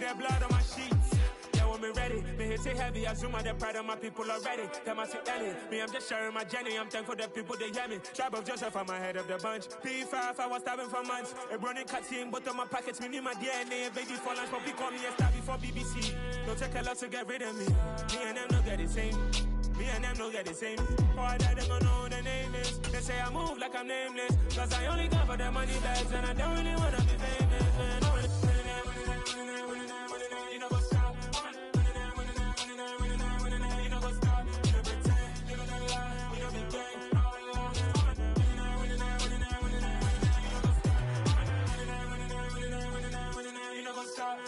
get blood on my sheets. Yeah, when me ready, me hit it heavy. I zoom out the pride of my people already. Them I see Ellie. Me, I'm just sharing my journey. I'm thankful that people they hear me. Tribe of Joseph, I'm ahead of the bunch. P5, I was starving for months. A running cutscene, but on my pockets, me need my DNA. Baby for lunch, but we call me a star before BBC. Don't take a lot to get rid of me. Me and them don't get the same. Me and them don't get the same. Boy, I don't know who the name is. They say I move like I'm nameless. Cause I only got for the money bags. And I don't really wanna be famous, man. You know what's up? You know what's up? You know pretend. You know the lie. You know the game. You know what's up?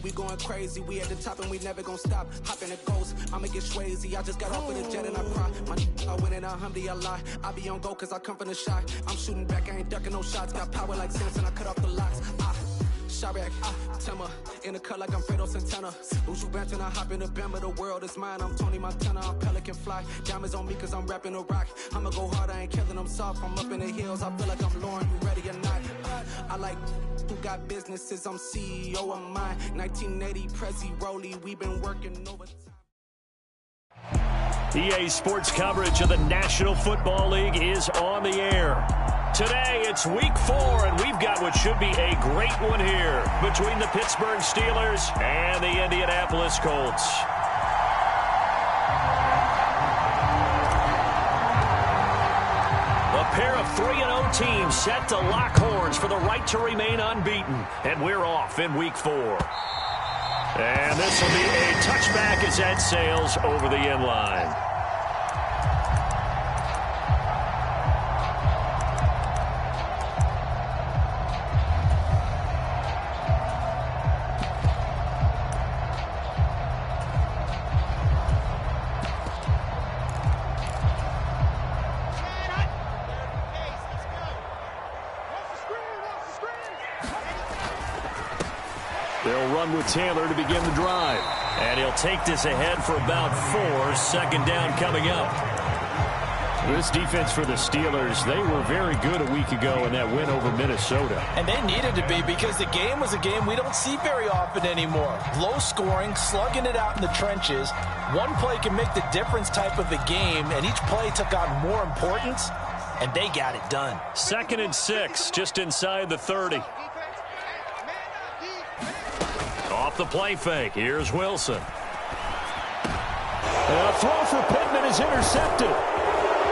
We going crazy, we at the top and we never gonna stop. Hop in a ghost, I'ma get swayzy. I just got off with a jet and I cry. My I win in a Humvee, I lie. I be on go cause I come from the shot. I'm shooting back, I ain't ducking no shots. Got power like Samson, I cut off the locks. Chirac, Tema, in the cut like I'm Fredo Santana. Uju Benton, I hop in the Bama, the world is mine. I'm Tony Montana, I'm Pelican Fly. Diamonds on me cause I'm rapping a rock. I'ma go hard, I ain't killing them soft. I'm up in the hills, I feel like I'm Lauren, you ready or not? I like who got businesses, I'm CEO of mine. 1980 Prezi Rolly, we been working overtime. EA Sports coverage of the National Football League is on the air. Today, it's Week 4, and we've got what should be a great one here between the Pittsburgh Steelers and the Indianapolis Colts. A pair of 3-0 teams set to lock horns for the right to remain unbeaten, and we're off in Week 4. And this will be a touchback as that sails over the end line. They'll run with Taylor to begin the drive. And he'll take this ahead for about 4. Second down coming up. This defense for the Steelers, they were very good a week ago in that win over Minnesota. And they needed to be because the game was a game we don't see very often anymore. Low scoring, slugging it out in the trenches. One play can make the difference type of a game, and each play took on more importance, and they got it done. 2nd and 6, just inside the 30. Off the play fake, here's Wilson. A throw for Pittman is intercepted.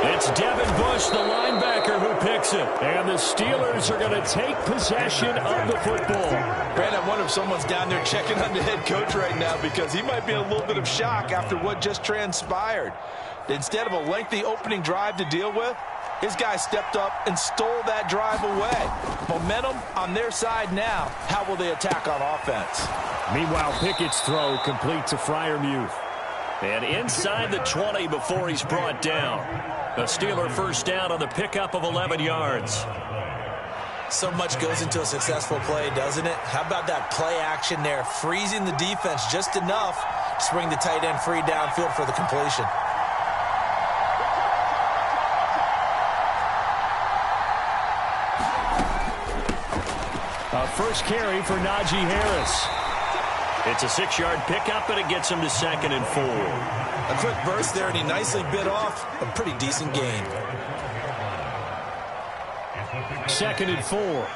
It's Devin Bush, the linebacker, who picks it. And the Steelers are going to take possession of the football. Brandon, I wonder if someone's down there checking on the head coach right now because he might be in a little bit of shock after what just transpired. Instead of a lengthy opening drive to deal with, his guy stepped up and stole that drive away. Momentum on their side now. How will they attack on offense? Meanwhile, Pickett's throw complete to Freiermuth. And inside the 20 before he's brought down. A Steeler first down on the pickup of 11 yards. So much goes into a successful play, doesn't it? How about that play action there? Freezing the defense just enough to bring the tight end free downfield for the completion. First carry for Najee Harris. It's a 6-yard pickup, and it gets him to 2nd and 4. A quick burst there, and he nicely bit off a pretty decent gain. 2nd and 4.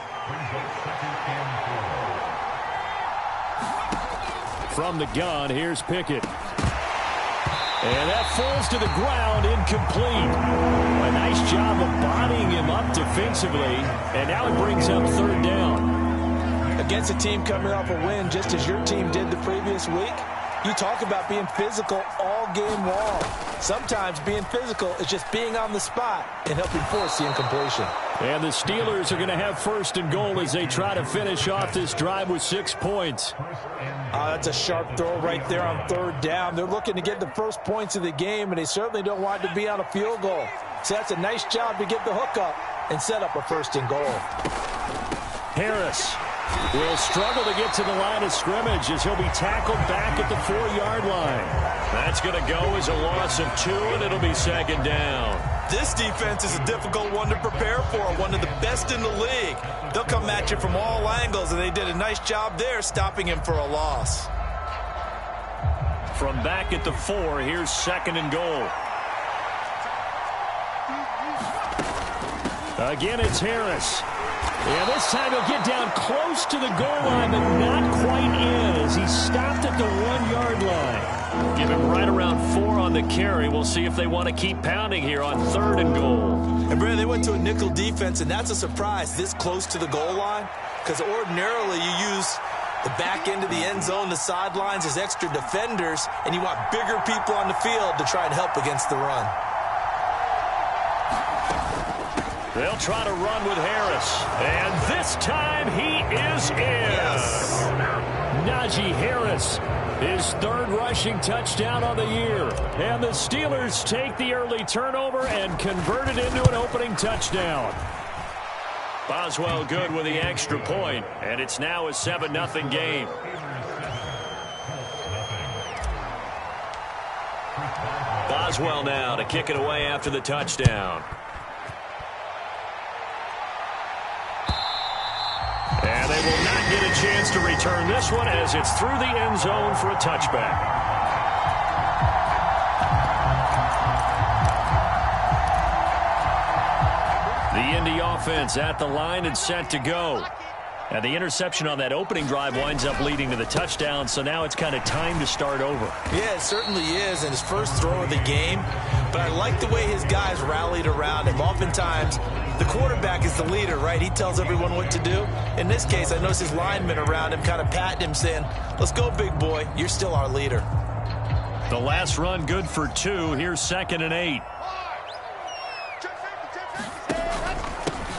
From the gun, here's Pickett. And that falls to the ground, incomplete. A nice job of bodying him up defensively, and now it brings up 3rd down. Against a team coming off a win, just as your team did the previous week, you talk about being physical all game long. Sometimes being physical is just being on the spot and helping force the incompletion. And the Steelers are going to have 1st and goal as they try to finish off this drive with 6 points. That's a sharp throw right there on 3rd down. They're looking to get the first points of the game, and they certainly don't want to be on a field goal. So that's a nice job to get the hook up and set up a 1st and goal. Harris will struggle to get to the line of scrimmage as he'll be tackled back at the 4-yard line. That's going to go as a loss of 2, and it'll be second down. This defense is a difficult one to prepare for, one of the best in the league. They'll come at you from all angles, and they did a nice job there stopping him for a loss. From back at the 4, here's second and goal. Again, it's Harris. And this time he'll get down close to the goal line, but not quite in as he stopped at the 1-yard line. Give him right around 4 on the carry. We'll see if they want to keep pounding here on 3rd and goal. And, Brandon, they went to a nickel defense, and that's a surprise this close to the goal line, because ordinarily you use the back end of the end zone, the sidelines as extra defenders, and you want bigger people on the field to try and help against the run. They'll try to run with Harris. And this time he is in. Yes. Najee Harris, his 3rd rushing touchdown on the year. And the Steelers take the early turnover and convert it into an opening touchdown. Boswell good with the extra point, and it's now a 7-0 game. Boswell now to kick it away after the touchdown. And they will not get a chance to return this one as it's through the end zone for a touchback. The Indy offense at the line and set to go. And the interception on that opening drive winds up leading to the touchdown, so now it's kind of time to start over. Yeah, it certainly is, and his first throw of the game. But I like the way his guys rallied around him. Oftentimes, the quarterback is the leader, right? He tells everyone what to do. In this case, I noticed his linemen around him kind of patting him, saying, let's go, big boy. You're still our leader. The last run good for 2. Here's 2nd and 8.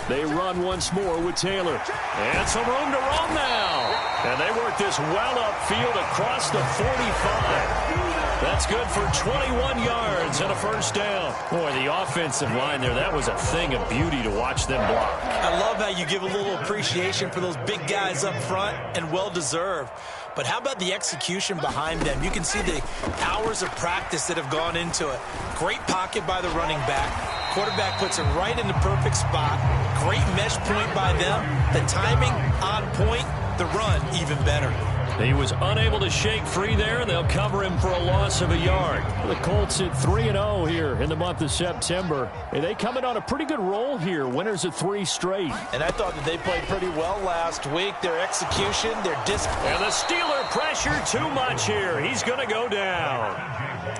They run once more with Taylor. And some room to roam now. And they work this well upfield across the 45. That's good for 21 yards and a first down. Boy, the offensive line there, that was a thing of beauty to watch them block. I love how you give a little appreciation for those big guys up front, and well-deserved. But how about the execution behind them? You can see the hours of practice that have gone into it. Great pocket by the running back. Quarterback puts it right in the perfect spot. Great mesh point by them. The timing on point. The run even better. He was unable to shake free there, and they'll cover him for a loss of a yard. The Colts at 3-0 here in the month of September. And they come in on a pretty good roll here. Winners of 3 straight. And I thought that they played pretty well last week. Their execution, their discipline. And the Steeler pressure too much here. He's going to go down.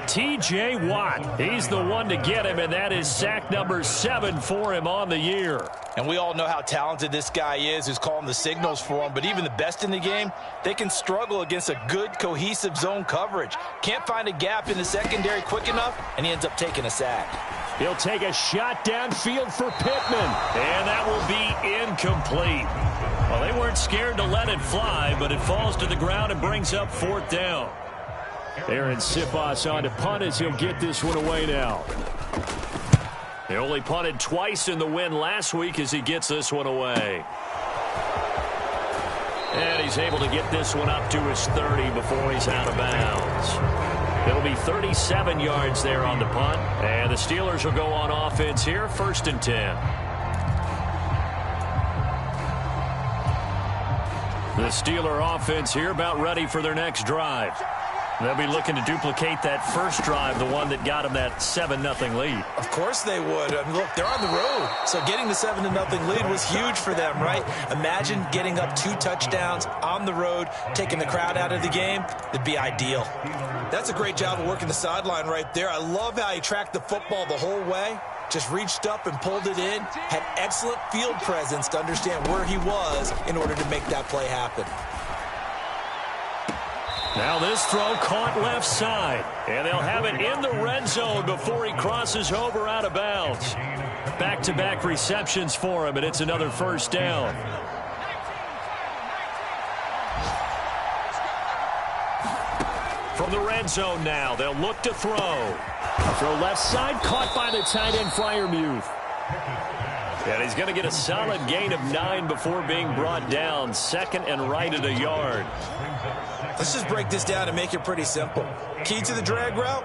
T.J. Watt, he's the one to get him, and that is sack number 7 for him on the year. And we all know how talented this guy is, who's calling the signals for him. But even the best in the game, they can struggle against a good, cohesive zone coverage. Can't find a gap in the secondary quick enough, and he ends up taking a sack. He'll take a shot downfield for Pittman, and that will be incomplete. Well, they weren't scared to let it fly, but it falls to the ground and brings up 4th down. Aaron Siposs on to punt as he'll get this one away now. He only punted twice in the win last week as he gets this one away. And he's able to get this one up to his 30 before he's out of bounds. It'll be 37 yards there on the punt. And the Steelers will go on offense here, 1st and 10. The Steeler offense here about ready for their next drive. They'll be looking to duplicate that first drive, the one that got them that 7-0 lead. Of course they would. I mean, look, they're on the road. So getting the 7-0 lead was huge for them, right? Imagine getting up 2 touchdowns on the road, taking the crowd out of the game. It'd be ideal. That's a great job of working the sideline right there. I love how he tracked the football the whole way. Just reached up and pulled it in. Had excellent field presence to understand where he was in order to make that play happen. Now this throw caught left side. And they'll have it in the red zone before he crosses over out of bounds. Back-to-back receptions for him, and it's another first down. From the red zone now, they'll look to throw. Throw left side, caught by the tight end Freiermuth. And he's going to get a solid gain of 9 before being brought down. 2nd and right at a yard. Let's just break this down and make it pretty simple. Key to the drag route,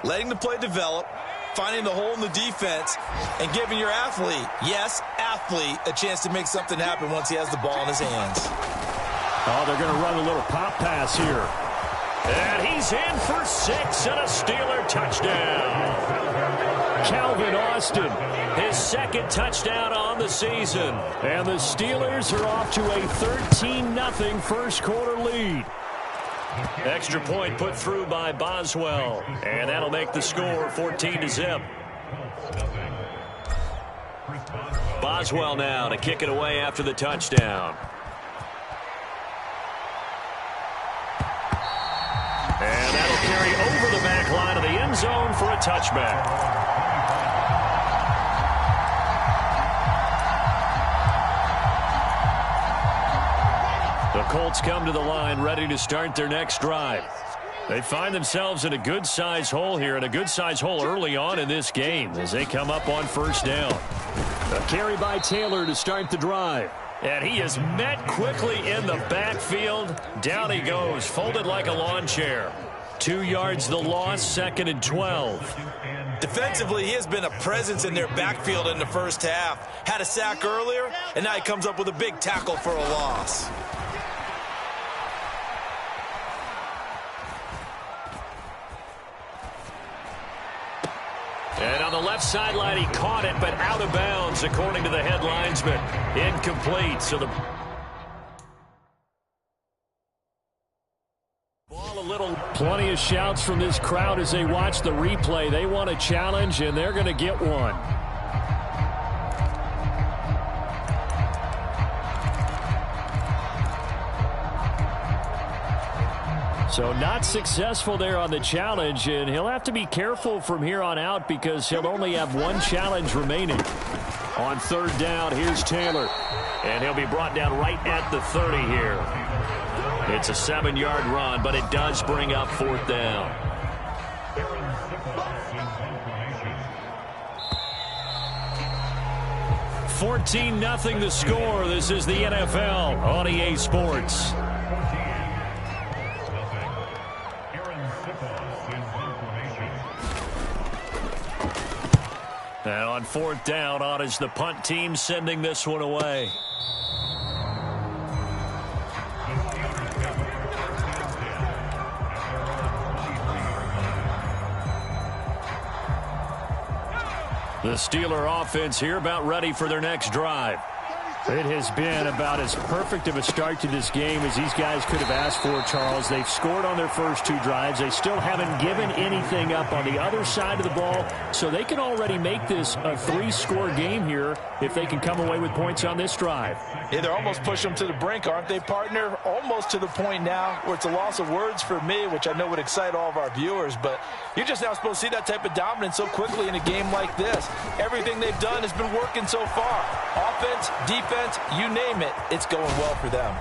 letting the play develop, finding the hole in the defense, and giving your athlete, yes, athlete, a chance to make something happen once he has the ball in his hands. Oh, they're going to run a little pop pass here. And he's in for 6 and a Steeler touchdown. Calvin Austin, his 2nd touchdown on the season. And the Steelers are off to a 13-0 first quarter lead. Extra point put through by Boswell. And that'll make the score 14-0. Boswell now to kick it away after the touchdown. And that'll carry over the back line of the end zone for a touchback. The Colts come to the line ready to start their next drive. They find themselves in a good-sized hole here, and a good-sized hole early on in this game as they come up on first down. A carry by Taylor to start the drive. And he is met quickly in the backfield. Down he goes, folded like a lawn chair. 2 yards the loss, 2nd and 12. Defensively, he has been a presence in their backfield in the first half. Had a sack earlier, and now he comes up with a big tackle for a loss. And on the left sideline, he caught it, but out of bounds, according to the head linesman. Incomplete. So the ball a little. Plenty of shouts from this crowd as they watch the replay. They want a challenge, and they're going to get one. So not successful there on the challenge, and he'll have to be careful from here on out because he'll only have 1 challenge remaining. On 3rd down, here's Taylor, and he'll be brought down right at the 30 here. It's a 7-yard run, but it does bring up 4th down. $14-0 the score. This is the NFL on EA Sports. And on 4th down, on is the punt team sending this one away. The Steeler offense here about ready for their next drive. It has been about as perfect of a start to this game as these guys could have asked for, Charles. They've scored on their first 2 drives. They still haven't given anything up on the other side of the ball, so they can already make this a 3-score game here if they can come away with points on this drive. Yeah, they're almost pushing them to the brink, aren't they, partner? Almost to the point now where it's a loss of words for me, which I know would excite all of our viewers, but you're just now supposed to see that type of dominance so quickly in a game like this. Everything they've done has been working so far. Offense, defense, you name it, it's going well for them.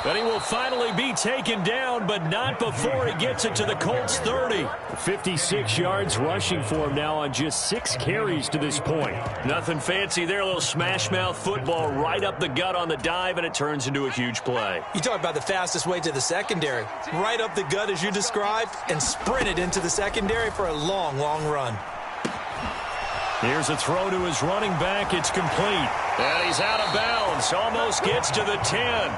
But he will finally be taken down, but not before he gets it to the Colts 30. 56 yards rushing for him now on just 6 carries to this point. Nothing fancy there, a little smash-mouth football right up the gut on the dive, and it turns into a huge play. You talk about the fastest way to the secondary. Right up the gut as you described, and sprinted into the secondary for a long, long run. Here's a throw to his running back. It's complete. And he's out of bounds. Almost gets to the 10.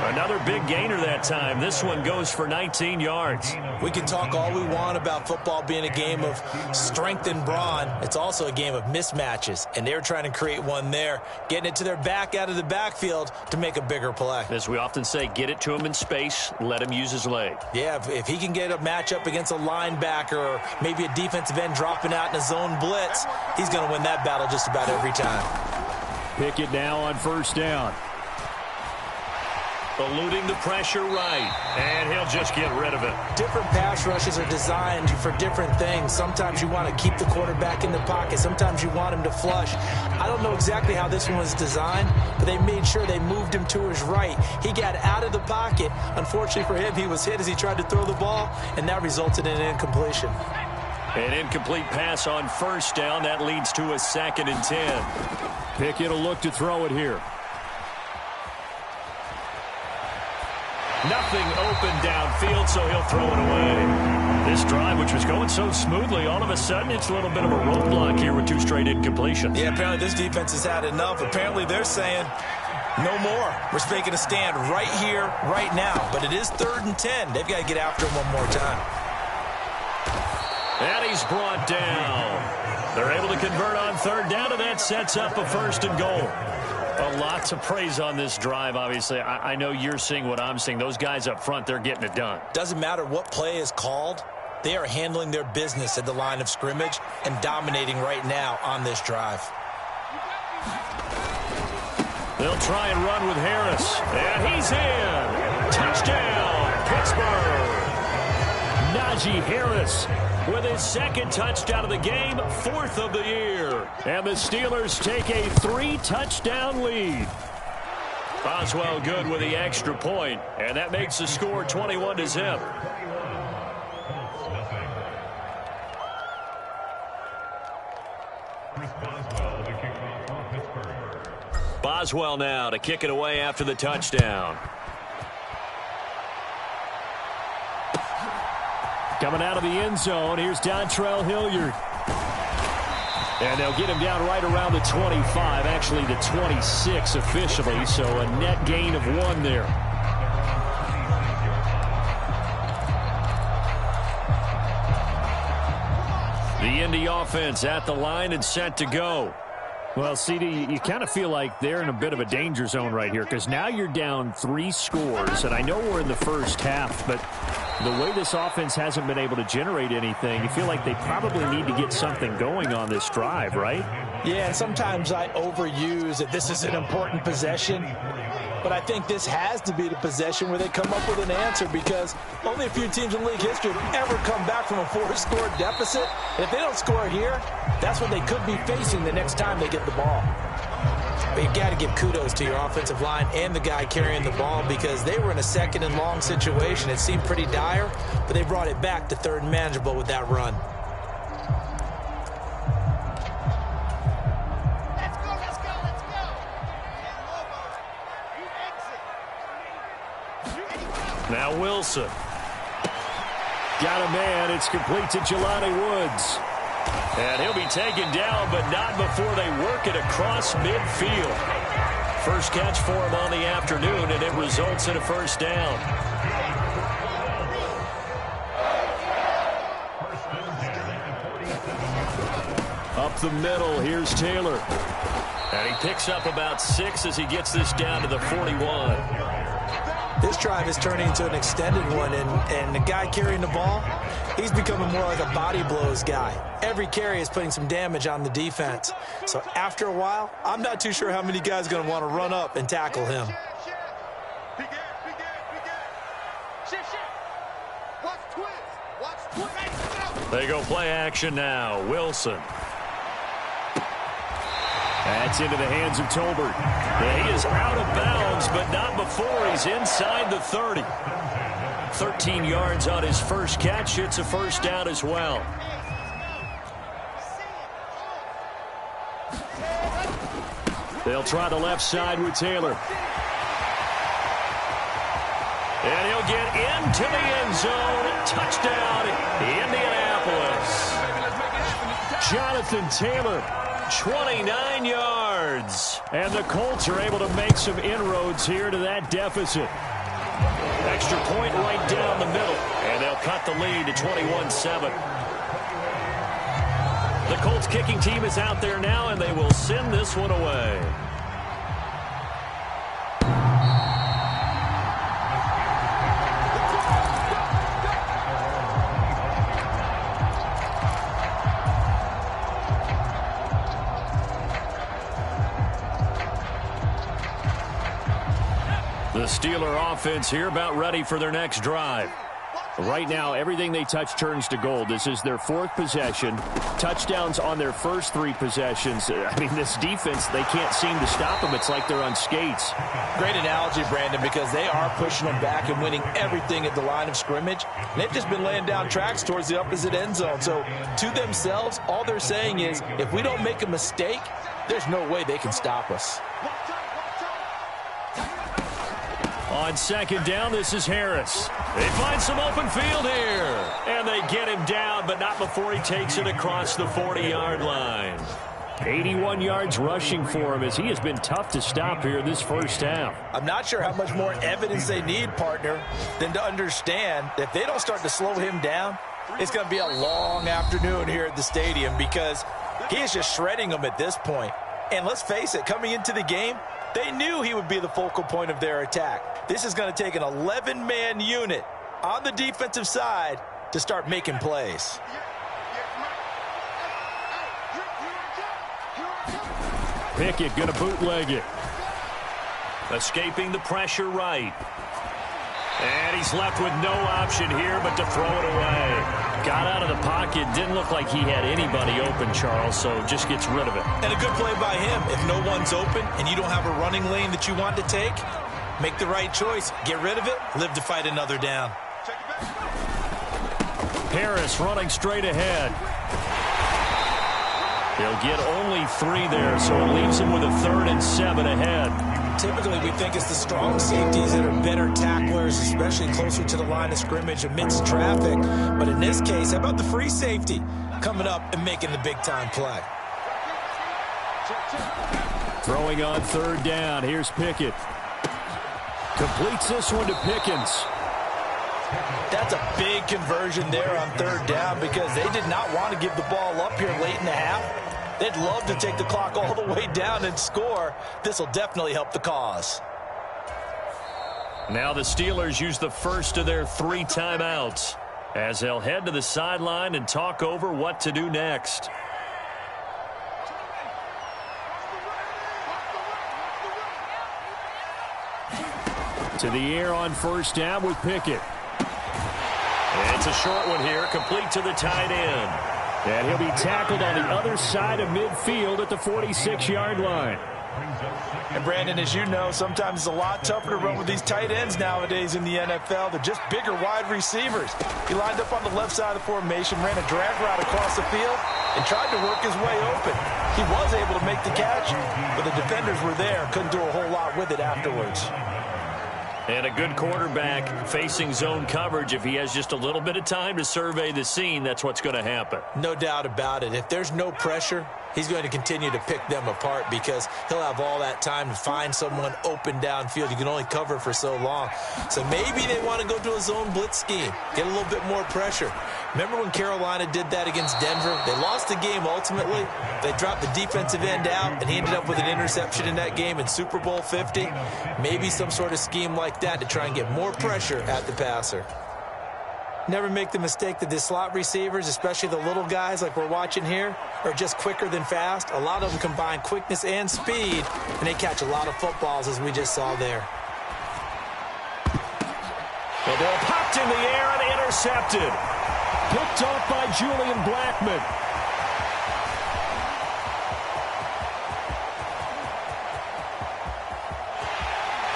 Another big gainer that time. This one goes for 19 yards. We can talk all we want about football being a game of strength and brawn. It's also a game of mismatches, and they're trying to create one there, getting it to their back out of the backfield to make a bigger play. As we often say, get it to him in space, let him use his leg. Yeah, if he can get a matchup against a linebacker or maybe a defensive end dropping out in a zone blitz, he's going to win that battle just about every time. Pickett now on first down. Eluding the pressure right, and he'll just get rid of it. Different pass rushes are designed for different things. Sometimes you want to keep the quarterback in the pocket. Sometimes you want him to flush. I don't know exactly how this one was designed, but they made sure they moved him to his right. He got out of the pocket. Unfortunately for him, he was hit as he tried to throw the ball, and that resulted in an incompletion. An incomplete pass on first down. That leads to a 2nd and 10. Pickett will look to throw it here. Nothing open downfield, so he'll throw it away. This drive, which was going so smoothly, all of a sudden it's a little bit of a roadblock here with 2 straight incompletions. Yeah, apparently this defense has had enough. Apparently they're saying, no more. We're making a stand right here, right now. But it is 3rd and 10. They've got to get after him one more time. And he's brought down. They're able to convert on 3rd down, and that sets up a 1st and goal. Well, lots of praise on this drive, obviously. I know you're seeing what I'm seeing. Those guys up front, they're getting it done. Doesn't matter what play is called. They are handling their business at the line of scrimmage and dominating right now on this drive. They'll try and run with Harris. And he's in. Touchdown, Pittsburgh. Najee Harris with his 2nd touchdown of the game, 4th of the year. And the Steelers take a 3-touchdown lead. Boswell good with the extra point, and that makes the score 21-0. Boswell now to kick it away after the touchdown. Coming out of the end zone, here's Dontrell Hilliard. And they'll get him down right around the 25, actually the 26 officially, so a net gain of 1 there. The Indy offense at the line and set to go. Well, CD, you kind of feel like they're in a bit of a danger zone right here because now you're down 3 scores, and I know we're in the first half, but the way this offense hasn't been able to generate anything, you feel like they probably need to get something going on this drive, right? Yeah, and sometimes I overuse that this is an important possession, but I think this has to be the possession where they come up with an answer because only a few teams in league history have ever come back from a 4-score deficit. And if they don't score here, that's what they could be facing the next time they get the ball. But you've got to give kudos to your offensive line and the guy carrying the ball because they were in a 2nd and long situation. It seemed pretty dire, but they brought it back to 3rd and manageable with that run. Now Wilson. Got a man. It's complete to Jelani Woods. And he'll be taken down, but not before they work it across midfield. First catch for him on the afternoon, and it results in a 1st down. Up the middle, here's Taylor. And he picks up about 6 as he gets this down to the 41. This drive is turning into an extended one, and the guy carrying the ball, he's becoming more like a body blows guy. Every carry is putting some damage on the defense. So after a while, I'm not too sure how many guys are going to want to run up and tackle him. They go play action now. Wilson. That's into the hands of Tolbert. He is out of bounds, but not before he's inside the 30. 13 yards on his first catch. It's a 1st down as well. They'll try the left side with Taylor. And he'll get into the end zone. Touchdown, Indianapolis. Jonathan Taylor. 29 yards. And the Colts are able to make some inroads here to that deficit. Extra point right down the middle. And they'll cut the lead to 21-7. The Colts kicking team is out there now, and they will send this one away. The Steeler offense here about ready for their next drive. Right now, everything they touch turns to gold. This is their 4th possession. Touchdowns on their first 3 possessions. I mean, this defense, they can't seem to stop them. It's like they're on skates. Great analogy, Brandon, because they are pushing them back and winning everything at the line of scrimmage. And they've just been laying down tracks towards the opposite end zone. So to themselves, all they're saying is, if we don't make a mistake, there's no way they can stop us. On 2nd down, this is Harris. They find some open field here. And they get him down, but not before he takes it across the 40-yard line. 81 yards rushing for him as he has been tough to stop here this first half. I'm not sure how much more evidence they need, partner, than to understand that if they don't start to slow him down, it's going to be a long afternoon here at the stadium because he is just shredding them at this point. And let's face it, coming into the game, they knew he would be the focal point of their attack. This is going to take an 11-man unit on the defensive side to start making plays. Pickett going to bootleg it. Escaping the pressure right. And he's left with no option here but to throw it away. Got out of the pocket. Didn't look like he had anybody open, Charles, so just gets rid of it. And a good play by him. If no one's open and you don't have a running lane that you want to take, make the right choice. Get rid of it. Live to fight another down. Harris running straight ahead. He'll get only 3 there, so it leaves him with a 3rd and 7 ahead. Typically, we think it's the strong safeties that are better tacklers, especially closer to the line of scrimmage amidst traffic. But in this case, how about the free safety coming up and making the big-time play? Throwing on 3rd down. Here's Pickett. Completes this one to Pickens. That's a big conversion there on 3rd down because they did not want to give the ball up here late in the half. They'd love to take the clock all the way down and score. This will definitely help the cause. Now the Steelers use the first of their 3 timeouts as they'll head to the sideline and talk over what to do next. To the air on 1st down with Pickett. It's a short one here, complete to the tight end. And he'll be tackled on the other side of midfield at the 46-yard line. And, Brandon, as you know, sometimes it's a lot tougher to run with these tight ends nowadays in the NFL. They're just bigger wide receivers. He lined up on the left side of the formation, ran a drag route across the field, and tried to work his way open. He was able to make the catch, but the defenders were there. Couldn't do a whole lot with it afterwards. And a good quarterback facing zone coverage. If he has just a little bit of time to survey the scene, that's what's going to happen. No doubt about it. If there's no pressure, he's going to continue to pick them apart because he'll have all that time to find someone open downfield. You can only cover for so long. So maybe they want to go to a zone blitz scheme, get a little bit more pressure. Remember when Carolina did that against Denver? They lost the game ultimately. They dropped the defensive end out, and he ended up with an interception in that game in Super Bowl 50. Maybe some sort of scheme like that to try and get more pressure at the passer. Never make the mistake that the slot receivers, especially the little guys like we're watching here, are just quicker than fast. A lot of them combine quickness and speed, and they catch a lot of footballs, as we just saw there. The ball popped in the air and intercepted. Picked off by Julian Blackmon.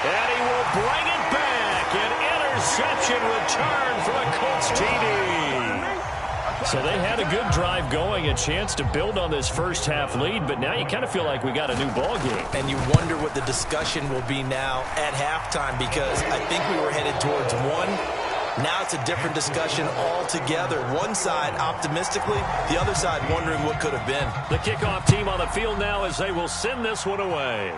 And he will bring it back. An interception return for a Colts TD. So they had a good drive going, a chance to build on this first half lead, but now you kind of feel like we got a new ball game. And you wonder what the discussion will be now at halftime because I think we were headed towards one. Now it's a different discussion altogether. One side optimistically, the other side wondering what could have been. The kickoff team on the field now as they will send this one away.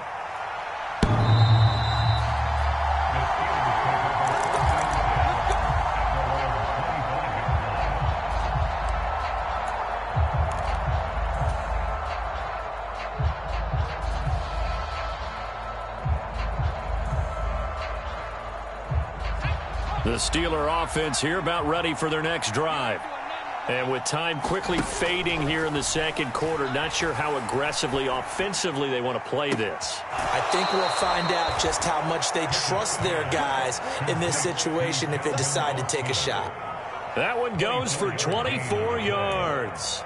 The Steeler offense here about ready for their next drive. And with time quickly fading here in the second quarter, not sure how aggressively, offensively they want to play this. I think we'll find out just how much they trust their guys in this situation if they decide to take a shot. That one goes for 24 yards.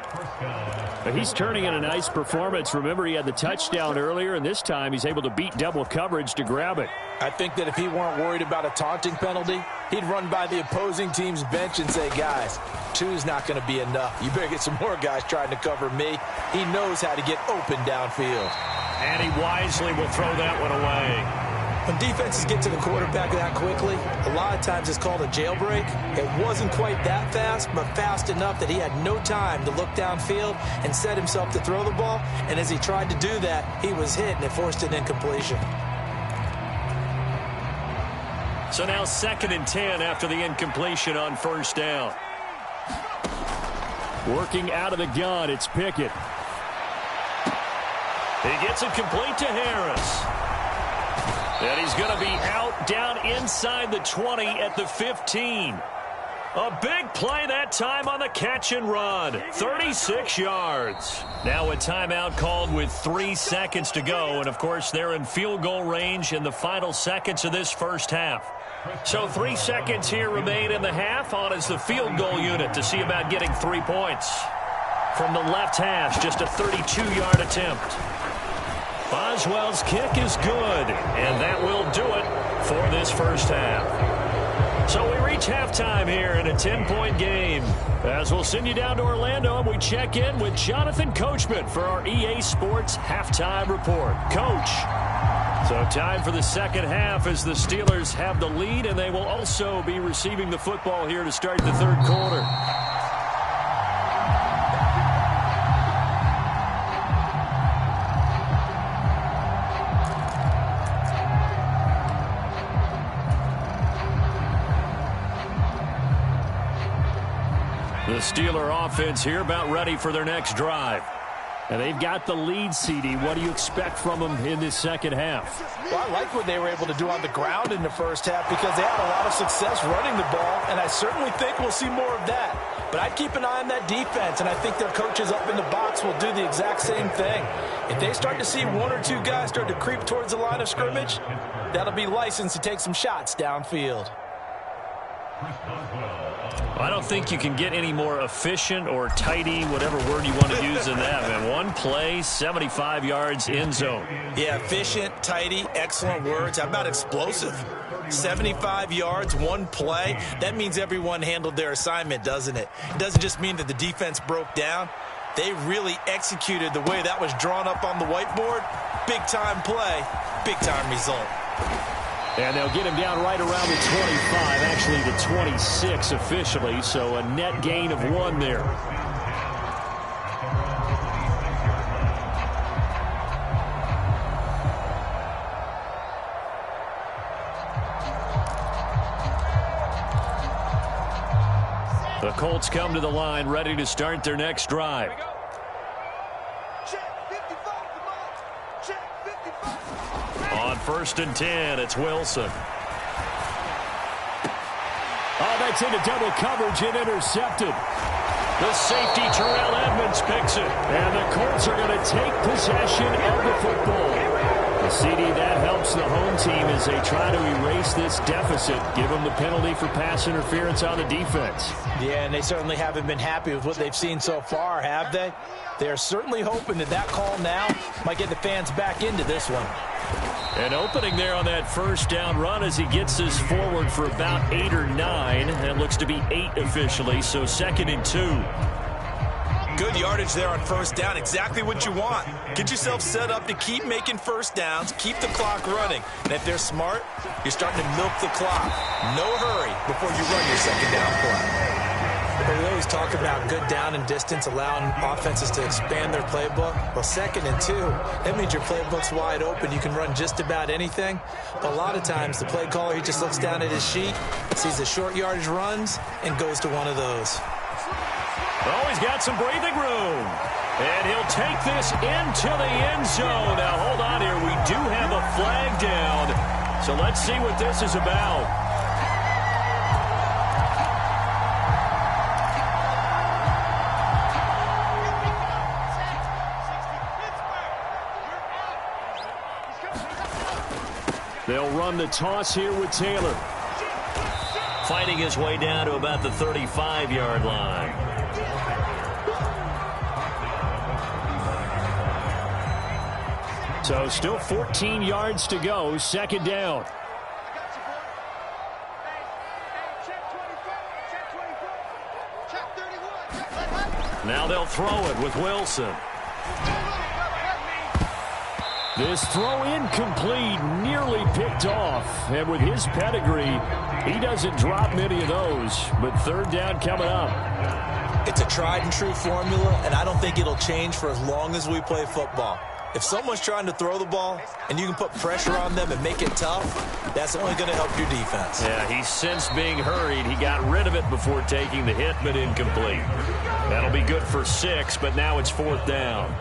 He's turning in a nice performance. Remember, he had the touchdown earlier, and this time he's able to beat double coverage to grab it. I think that if he weren't worried about a taunting penalty, he'd run by the opposing team's bench and say, guys, 2's not going to be enough. You better get some more guys trying to cover me. He knows how to get open downfield. And he wisely will throw that one away. When defenses get to the quarterback that quickly, a lot of times it's called a jailbreak. It wasn't quite that fast, but fast enough that he had no time to look downfield and set himself to throw the ball. And as he tried to do that, he was hit, and it forced an incompletion. So now 2nd and 10 after the incompletion on first down. Working out of the gun, it's Pickett. He gets it complete to Harris. And he's going to be out down inside the 20 at the 15. A big play that time on the catch and run. 36 yards. Now a timeout called with 3 seconds to go. And, of course, they're in field goal range in the final seconds of this first half. So 3 seconds here remain in the half. On is the field goal unit to see about getting 3 points. From the left hash, just a 32-yard attempt. Boswell's kick is good, and that will do it for this first half. So we reach halftime here in a 10-point game. As we'll send you down to Orlando, and we check in with Jonathan Coachman for our EA Sports Halftime Report. Coach. So time for the second half as the Steelers have the lead, and they will also be receiving the football here to start the third quarter. The Steeler offense here about ready for their next drive. And they've got the lead, CD. What do you expect from them in this second half? Well, I like what they were able to do on the ground in the first half because they had a lot of success running the ball, and I certainly think we'll see more of that. But I'd keep an eye on that defense, and I think their coaches up in the box will do the exact same thing. If they start to see 1 or 2 guys start to creep towards the line of scrimmage, that'll be licensed to take some shots downfield. I don't think you can get any more efficient or tidy, whatever word you want to use in that, man. One play, 75 yards, end zone. Yeah, efficient, tidy, excellent words. How about explosive? 75 yards, one play. That means everyone handled their assignment, doesn't it? It doesn't just mean that the defense broke down. They really executed the way that was drawn up on the whiteboard. Big-time play, big-time result. And they'll get him down right around the 25, actually the 26 officially, so a net gain of 1 there. The Colts come to the line, ready to start their next drive. On 1st and 10, it's Wilson. Oh, that's into double coverage and intercepted. The safety, Terrell Edmonds, picks it. And the Colts are going to take possession of the football. The CD, that helps the home team as they try to erase this deficit, give them the penalty for pass interference on the defense. Yeah, and they certainly haven't been happy with what they've seen so far, have they? They're certainly hoping that that call now might get the fans back into this one. An opening there on that first down run as he gets this forward for about 8 or 9. That looks to be 8 officially, so 2nd and 2. Good yardage there on first down. Exactly what you want. Get yourself set up to keep making first downs, keep the clock running. And if they're smart, you're starting to milk the clock. No hurry before you run your second down play. But we always talk about good down and distance, allowing offenses to expand their playbook. Well, 2nd and 2, that means your playbook's wide open. You can run just about anything. But a lot of times, the play caller, he just looks down at his sheet, sees the short yardage runs, and goes to one of those. Oh, he's got some breathing room. And he'll take this into the end zone. Now, hold on here. We do have a flag down. So let's see what this is about. They'll run the toss here with Taylor. fighting his way down to about the 35-yard line. So still 14 yards to go, second down. Now they'll throw it with Wilson. This throw incomplete, nearly picked off. And with his pedigree, he doesn't drop many of those. But third down coming up. It's a tried and true formula, and I don't think it'll change for as long as we play football. If someone's trying to throw the ball and you can put pressure on them and make it tough, that's only going to help your defense. Yeah, he's since being hurried. He got rid of it before taking the hit, but incomplete. That'll be good for 6, but now it's fourth down.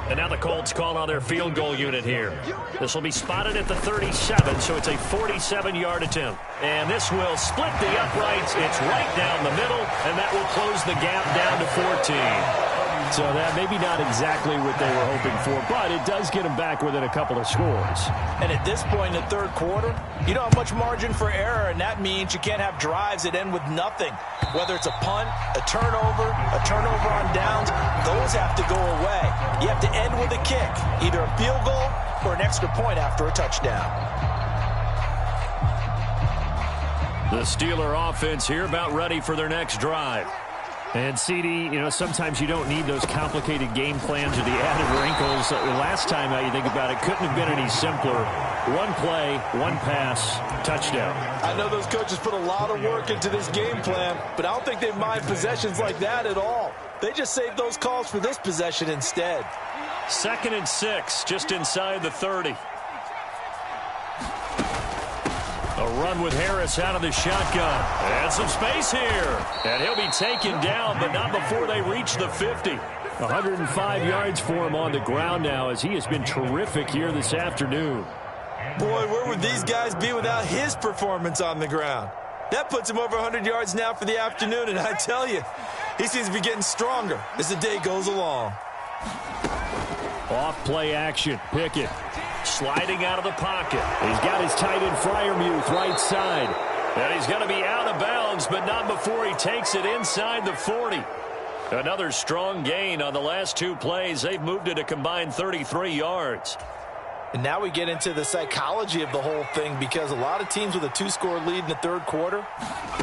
And now the Colts call on their field goal unit here. This will be spotted at the 37, so it's a 47-yard attempt. And this will split the uprights. It's right down the middle, and that will close the gap down to 14. So that maybe not exactly what they were hoping for, but it does get them back within a couple of scores. And at this point in the third quarter, you don't have much margin for error, and that means you can't have drives that end with nothing. Whether it's a punt, a turnover on downs, those have to go away. You have to end with a kick, either a field goal or an extra point after a touchdown. The Steeler offense here about ready for their next drive. And, CD, you know, sometimes you don't need those complicated game plans or the added wrinkles. Last time, now you think about it, couldn't have been any simpler. One play, one pass, touchdown. I know those coaches put a lot of work into this game plan, but I don't think they mind possessions like that at all. They just save those calls for this possession instead. 2nd and 6, just inside the 30. A run with Harris out of the shotgun. And some space here. And he'll be taken down, but not before they reach the 50. 105 yards for him on the ground now, as he has been terrific here this afternoon. Boy, where would these guys be without his performance on the ground? That puts him over 100 yards now for the afternoon, and I tell you, he seems to be getting stronger as the day goes along. Off play action. Pickett sliding out of the pocket. He's got his tight end Freiermuth right side. And he's going to be out of bounds, but not before he takes it inside the 40. Another strong gain on the last 2 plays. They've moved it a combined 33 yards. And now we get into the psychology of the whole thing, because a lot of teams with a 2-score lead in the third quarter,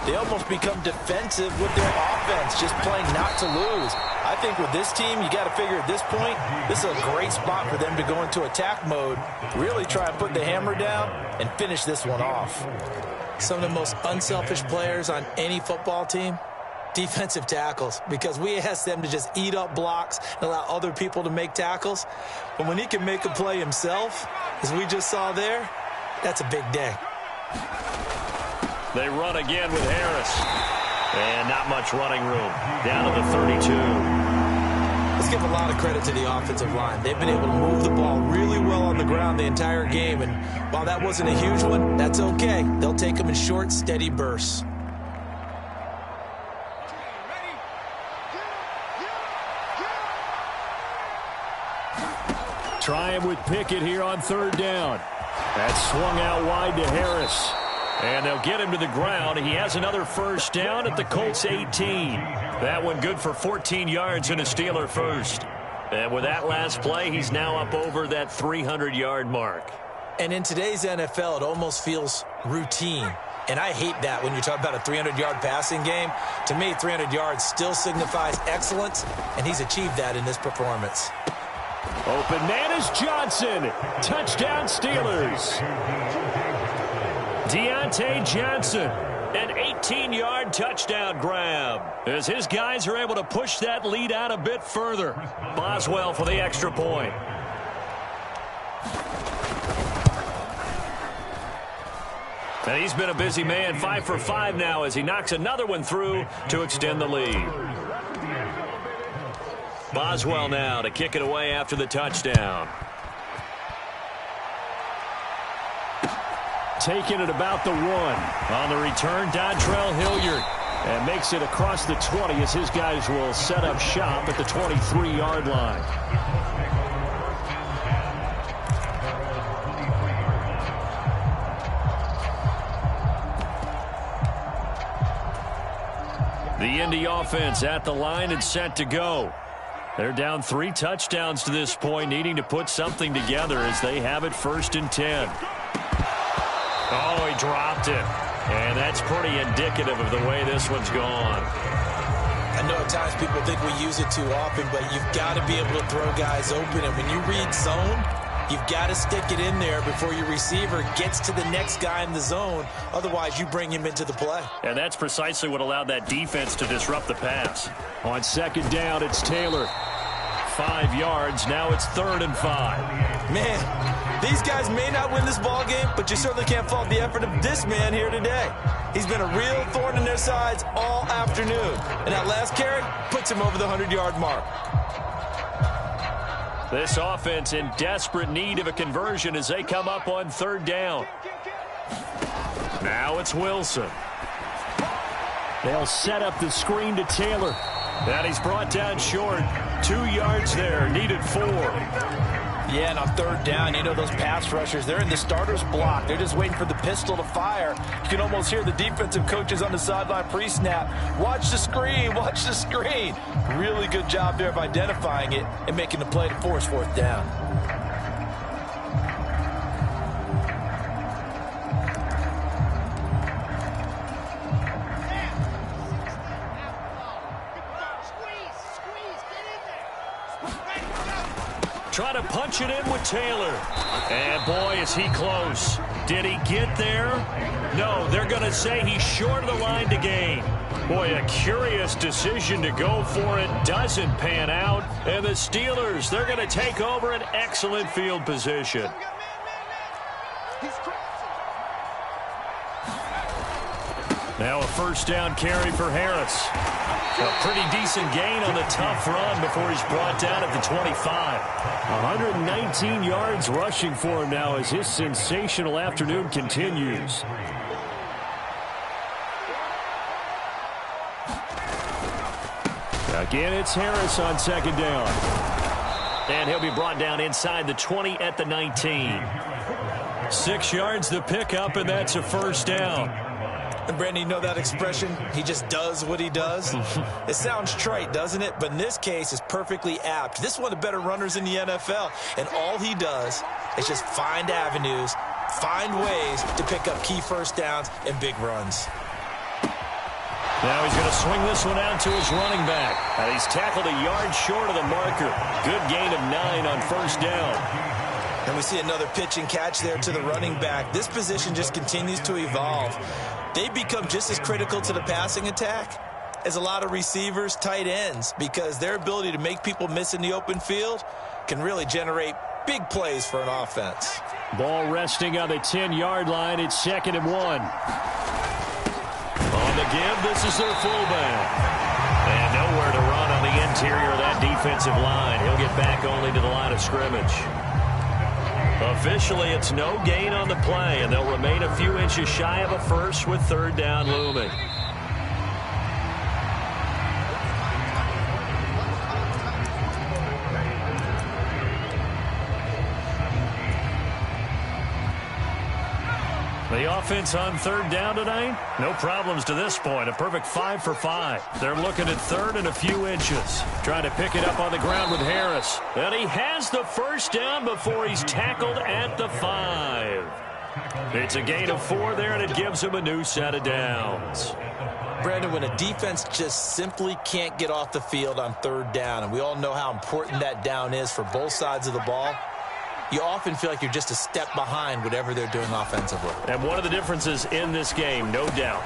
they almost become defensive with their offense, just playing not to lose. I think with this team, you got to figure at this point, this is a great spot for them to go into attack mode, really try and put the hammer down and finish this one off. Some of the most unselfish players on any football team, defensive tackles, because we ask them to just eat up blocks and allow other people to make tackles. But when he can make a play himself, as we just saw there, that's a big day. They run again with Harris. And not much running room. Down to the 32. Let's give a lot of credit to the offensive line. They've been able to move the ball really well on the ground the entire game. And while that wasn't a huge one, that's okay. They'll take them in short, steady bursts. Trying with Pickett here on third down. That's swung out wide to Harris. And they'll get him to the ground. He has another first down at the Colts 18. That one good for 14 yards and a Steeler first. And with that last play, he's now up over that 300-yard mark. And in today's NFL, it almost feels routine. And I hate that when you talk about a 300-yard passing game. To me, 300 yards still signifies excellence, and he's achieved that in this performance. Open man is Johnson. Touchdown Steelers. Deontay Johnson, an 18-yard touchdown grab, as his guys are able to push that lead out a bit further. Boswell for the extra point. And he's been a busy man, 5 for 5 now, as he knocks another one through to extend the lead. Boswell now to kick it away after the touchdown. Taking it about the 1. On the return, Dontrell Hilliard. And makes it across the 20 as his guys will set up shop at the 23-yard line. The Indy offense at the line and set to go. They're down 3 touchdowns to this point, needing to put something together as they have it 1st and 10. Oh, he dropped it. And that's pretty indicative of the way this one's gone. I know at times people think we use it too often, but you've got to be able to throw guys open. And when you read zone, you've got to stick it in there before your receiver gets to the next guy in the zone. Otherwise, you bring him into the play. And that's precisely what allowed that defense to disrupt the pass. On 2nd down, it's Taylor. 5 yards. Now it's 3rd and 5. Man, these guys may not win this ball game, but you certainly can't fault the effort of this man here today. He's been a real thorn in their sides all afternoon. And that last carry puts him over the 100-yard mark. This offense in desperate need of a conversion as they come up on 3rd down. Now it's Wilson. They'll set up the screen to Taylor. And he's brought down short. 2 yards there, needed 4. Yeah, and on 3rd down, you know those pass rushers, they're in the starter's block. They're just waiting for the pistol to fire. You can almost hear the defensive coaches on the sideline pre-snap. Watch the screen, watch the screen. Really good job there of identifying it and making the play to force 4th down. Try to punch it in with Taylor. And boy, is he close. Did he get there? No, they're going to say he's short of the line to gain. Boy, a curious decision to go for it. Doesn't pan out. And the Steelers, they're going to take over an excellent field position. Now a 1st down carry for Harris. A pretty decent gain on the tough run before he's brought down at the 25. 119 yards rushing for him now as his sensational afternoon continues. Again, it's Harris on 2nd down. And he'll be brought down inside the 20 at the 19. 6 yards the pickup, and that's a 1st down. And Brandon, you know that expression? He just does what he does. It sounds trite, doesn't it? But in this case, it's perfectly apt. This is one of the better runners in the NFL. And all he does is just find avenues, find ways to pick up key 1st downs and big runs. Now he's going to swing this one out to his running back. And he's tackled a yard short of the marker. Good gain of 9 on 1st down. And we see another pitch and catch there to the running back. This position just continues to evolve. They become just as critical to the passing attack as a lot of receivers, tight ends, because their ability to make people miss in the open field can really generate big plays for an offense. Ball resting on the 10-yard line. It's 2nd and 1. On the give, this is their fullback. And nowhere to run on the interior of that defensive line. He'll get back only to the line of scrimmage. Officially, it's no gain on the play, and they'll remain a few inches shy of a 1st with 3rd down looming. The offense on 3rd down tonight, no problems to this point. A perfect 5 for 5. They're looking at 3rd and a few inches. Trying to pick it up on the ground with Harris. And he has the 1st down before he's tackled at the 5. It's a gain of 4 there, and it gives him a new set of downs. Brandon, when a defense just simply can't get off the field on 3rd down, and we all know how important that down is for both sides of the ball, you often feel like you're just a step behind whatever they're doing offensively. And one of the differences in this game, no doubt.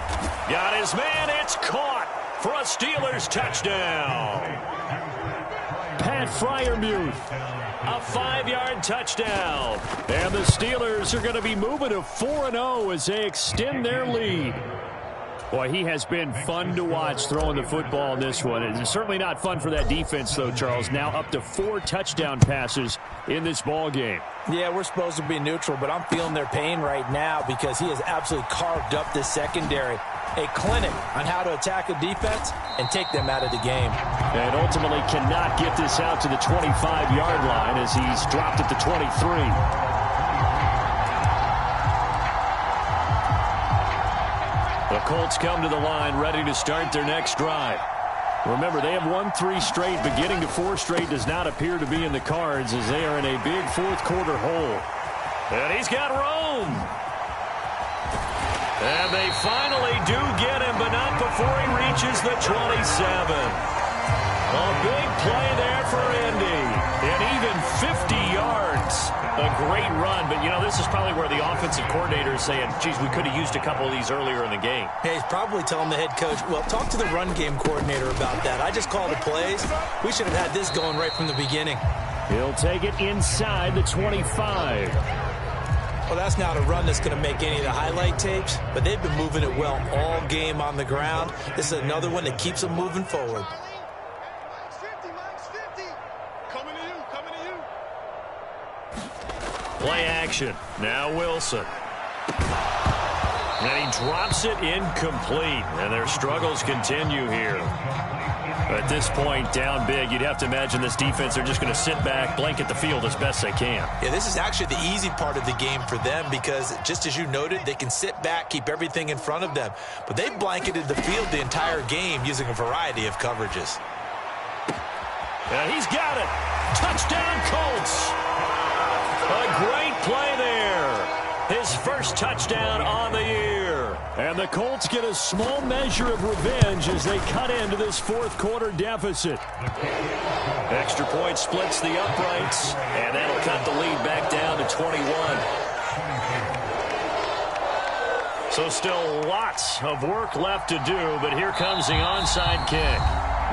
Got his man, it's caught for a Steelers touchdown. Pat Freiermuth, a 5-yard touchdown. And the Steelers are going to be moving to 4-0 as they extend their lead. Boy, he has been fun to watch throwing the football in this one. It's certainly not fun for that defense, though, Charles. Now up to 4 touchdown passes in this ball game. Yeah, we're supposed to be neutral, but I'm feeling their pain right now because he has absolutely carved up this secondary. A clinic on how to attack a defense and take them out of the game. And ultimately cannot get this out to the 25-yard line as he's dropped at the 23. The Colts come to the line, ready to start their next drive. Remember, they have won 3 straight, but getting to 4 straight does not appear to be in the cards as they are in a big fourth-quarter hole. And he's got room. And they finally do get him, but not before he reaches the 27. A big play there for Indy. And even 50 yards. A great run, but, you know, this is probably where the offensive coordinator is saying, geez, we could have used a couple of these earlier in the game. Hey, he's probably telling the head coach, well, talk to the run game coordinator about that. I just called the plays. We should have had this going right from the beginning. He'll take it inside the 25. Well, that's not a run that's going to make any of the highlight tapes, but they've been moving it well all game on the ground. This is another one that keeps them moving forward. Play action. Now Wilson. And he drops it incomplete. And their struggles continue here. At this point, down big, you'd have to imagine this defense are just going to sit back, blanket the field as best they can. Yeah, this is actually the easy part of the game for them because, just as you noted, they can sit back, keep everything in front of them. But they've blanketed the field the entire game using a variety of coverages. And he's got it. Touchdown, Colts. A great play there. His first touchdown on the year. And the Colts get a small measure of revenge as they cut into this fourth-quarter deficit. Extra point splits the uprights, and that'll cut the lead back down to 21. So still lots of work left to do, but here comes the onside kick.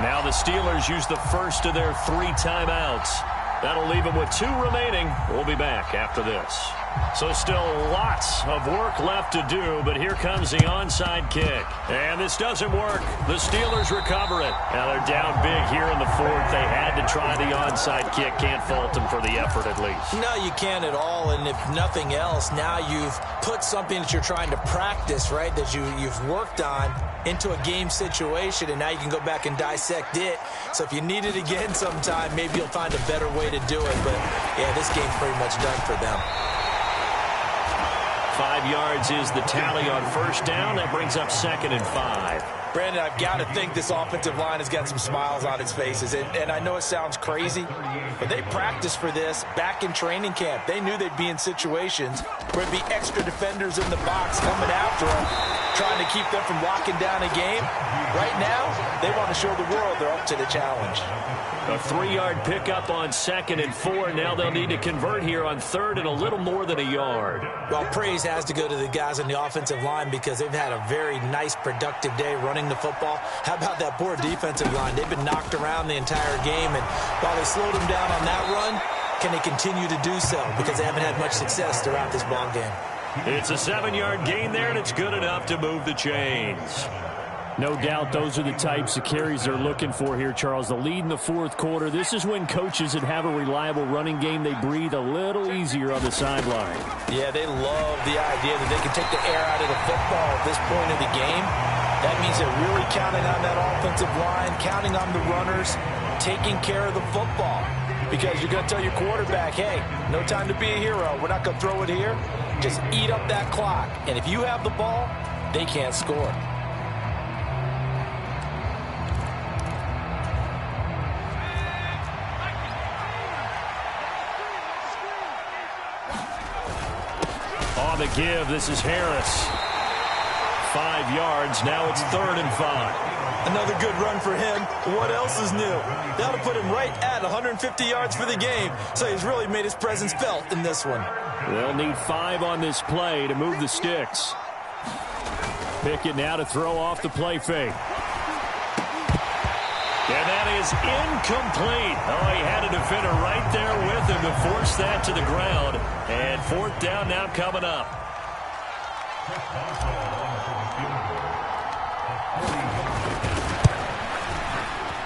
Now the Steelers use the first of their 3 timeouts. That'll leave them with 2 remaining. We'll be back after this. So still lots of work left to do, but here comes the onside kick. And this doesn't work. The Steelers recover it. Now they're down big here in the fourth. They had to try the onside kick. Can't fault them for the effort at least. No, you can't at all. And if nothing else, now you've put something that you're trying to practice, right, that you've worked on into a game situation, and now you can go back and dissect it. So if you need it again sometime, maybe you'll find a better way to do it. But, yeah, this game's pretty much done for them. 5 yards is the tally on first down. That brings up 2nd and 5. Brandon, I've got to think this offensive line has got some smiles on its faces. And I know it sounds crazy, but they practiced for this back in training camp. They knew they'd be in situations where there'd be extra defenders in the box coming after them, trying to keep them from locking down a game. Right now, they want to show the world they're up to the challenge. A 3-yard pickup on 2nd and 4. Now they'll need to convert here on 3rd and a little more than a yard. Well, praise has to go to the guys on the offensive line because they've had a very nice, productive day running the football. How about that poor defensive line? They've been knocked around the entire game, and while they slowed them down on that run, can they continue to do so? Because they haven't had much success throughout this ball game. It's a 7-yard gain there, and it's good enough to move the chains. No doubt those are the types of carries they're looking for here, Charles. The lead in the fourth quarter. This is when coaches that have a reliable running game, they breathe a little easier on the sideline. Yeah, they love the idea that they can take the air out of the football at this point of the game. That means they're really counting on that offensive line, counting on the runners, taking care of the football. Because you're going to tell your quarterback, hey, no time to be a hero. We're not going to throw it here. Just eat up that clock. And if you have the ball, they can't score. On the give, this is Harris. 5 yards, now it's 3rd and 5. Another good run for him. What else is new? That'll put him right at 150 yards for the game, so he's really made his presence felt in this one. They'll need 5 on this play to move the sticks. Pickett now to throw off the play fake. And that is incomplete. Oh, he had a defender right there with him to force that to the ground. And 4th down now coming up.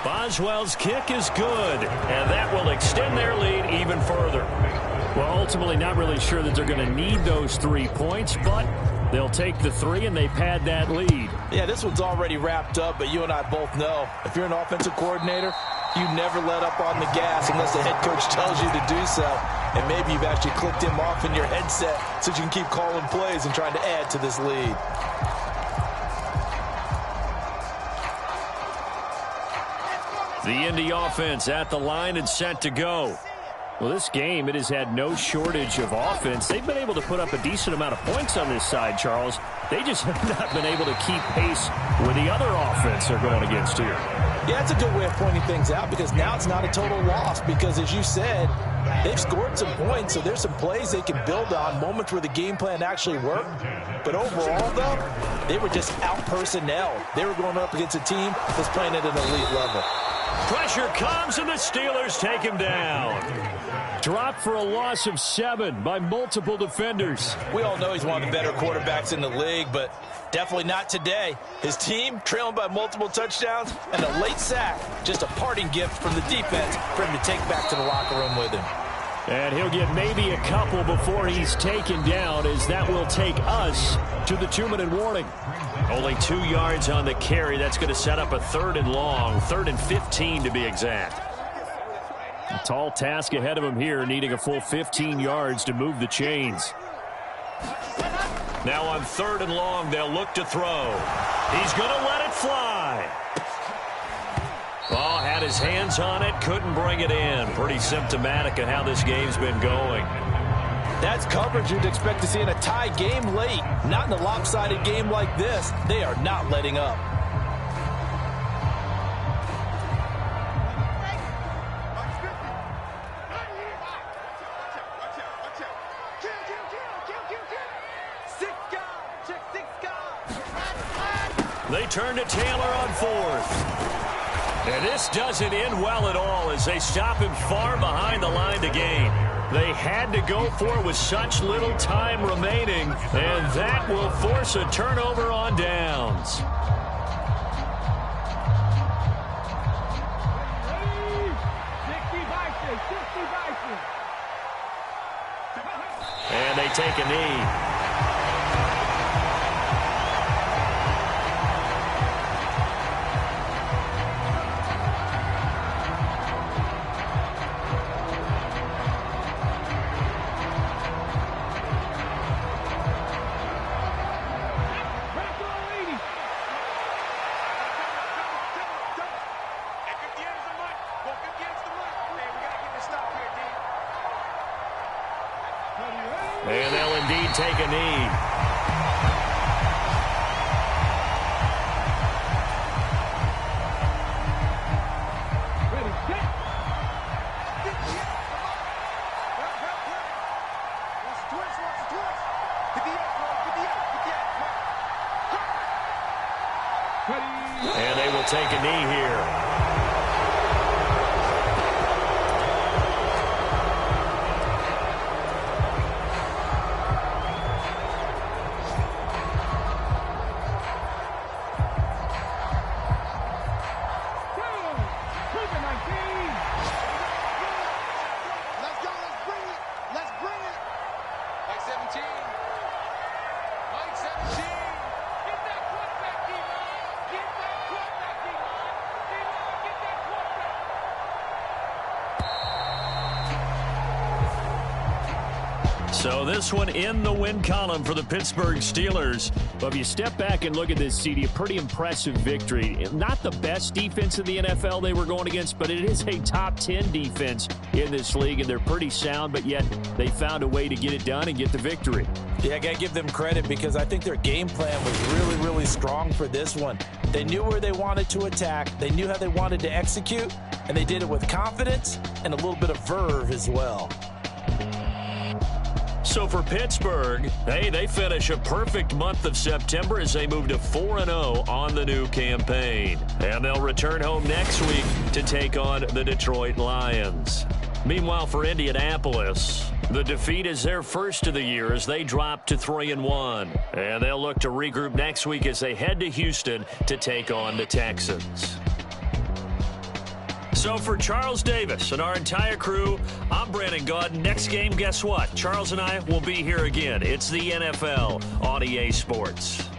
Boswell's kick is good, and that will extend their lead even further. Well, ultimately not really sure that they're going to need those 3 points, but they'll take the 3 and they pad that lead. Yeah, this one's already wrapped up, but you and I both know if you're an offensive coordinator, you never let up on the gas unless the head coach tells you to do so. And maybe you've actually clicked him off in your headset so you can keep calling plays and trying to add to this lead. The Indy offense at the line and set to go. Well, this game, it has had no shortage of offense. They've been able to put up a decent amount of points on this side, Charles. They just have not been able to keep pace with the other offense they're going against here. Yeah, it's a good way of pointing things out because now it's not a total loss because, as you said, they've scored some points, so there's some plays they can build on, moments where the game plan actually worked. But overall, though, they were just out-personnel. They were going up against a team that's playing at an elite level. Pressure comes, and the Steelers take him down. Dropped for a loss of 7 by multiple defenders. We all know he's one of the better quarterbacks in the league, but definitely not today. His team trailing by multiple touchdowns and a late sack. Just a parting gift from the defense for him to take back to the locker room with him. And he'll get maybe a couple before he's taken down, as that will take us to the 2-minute warning. Only 2 yards on the carry. That's going to set up a 3rd and long, 3rd and 15 to be exact. A tall task ahead of him here, needing a full 15 yards to move the chains. Now on 3rd and long, they'll look to throw. He's going to let it fly. Ball had his hands on it, couldn't bring it in. Pretty symptomatic of how this game's been going. That's coverage you'd expect to see in a tie game late. Not in a lopsided game like this. They are not letting up. They turn to Taylor on 4th. And this doesn't end well at all as they stop him far behind the line to gain. They had to go for it with such little time remaining, and that will force a turnover on downs. And they take a knee. And they'll indeed take a knee. And they will take a knee here. So this one in the win column for the Pittsburgh Steelers. But if you step back and look at this, CD, a pretty impressive victory. Not the best defense in the NFL they were going against, but it is a top 10 defense in this league, and they're pretty sound, but yet they found a way to get it done and get the victory. Yeah, I got to give them credit because I think their game plan was really, really strong for this one. They knew where they wanted to attack. They knew how they wanted to execute, and they did it with confidence and a little bit of verve as well. So for Pittsburgh, hey, they finish a perfect month of September as they move to 4-0 on the new campaign. And they'll return home next week to take on the Detroit Lions. Meanwhile, for Indianapolis, the defeat is their first of the year as they drop to 3-1. And they'll look to regroup next week as they head to Houston to take on the Texans. So for Charles Davis and our entire crew, I'm Brandon Gaudin. Next game, guess what? Charles and I will be here again. It's the NFL on EA Sports.